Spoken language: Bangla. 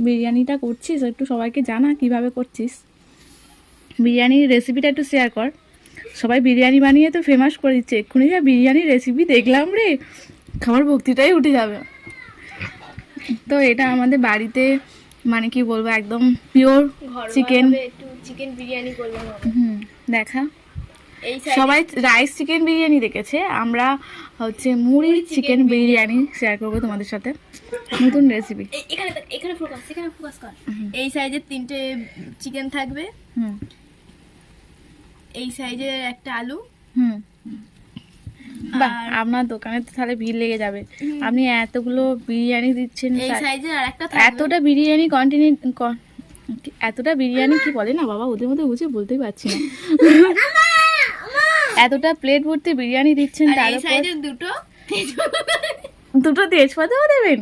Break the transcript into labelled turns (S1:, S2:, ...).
S1: বিরিয়ানিটা করছিস একটু সবাইকে জানা কিভাবে করছিস, বিরিয়ানির রেসিপিটা একটু শেয়ার কর। সবাই বিরিয়ানি বানিয়ে তো ফেমাস করে দিচ্ছে, এক্ষুনি যা বিরিয়ানির রেসিপি দেখলাম রে, খাবার ভক্তিটাই উঠে যাবে। তো এটা আমাদের বাড়িতে মানে কি বলবো একদম পিওর চিকেন,
S2: একটু চিকেন বিরিয়ানি করলাম।
S1: দেখা
S2: এই
S1: সবাই রাইস চিকেন বিরিয়ানি দেখেছে, আমরা হচ্ছে মুড়ি চিকেন বিরিয়ানি শেয়ার করবো তোমাদের সাথে, নতুন রেসিপি।
S2: এখানে এখানে ফোকাস কর। এই সাইজের 3টে চিকেন থাকবে, এই সাইজের একটা আলু।
S1: বাহ, আপনার দোকানে তো তাহলে ভিড় লেগে যাবে, আপনি এতগুলো বিরিয়ানি দিচ্ছেন।
S2: এই সাইজের আরেকটা থাকবে।
S1: এতটা বিরিয়ানি এতটা বিরিয়ানি কি বলে না বাবা, ওদের মধ্যে বুঝে বলতেই পারছি না। এতটা প্লেট ভর্তি বিরিয়ানি দিচ্ছেন, তার উপর
S2: সাইডের দুটো
S1: তেজপাতাও দেবেন।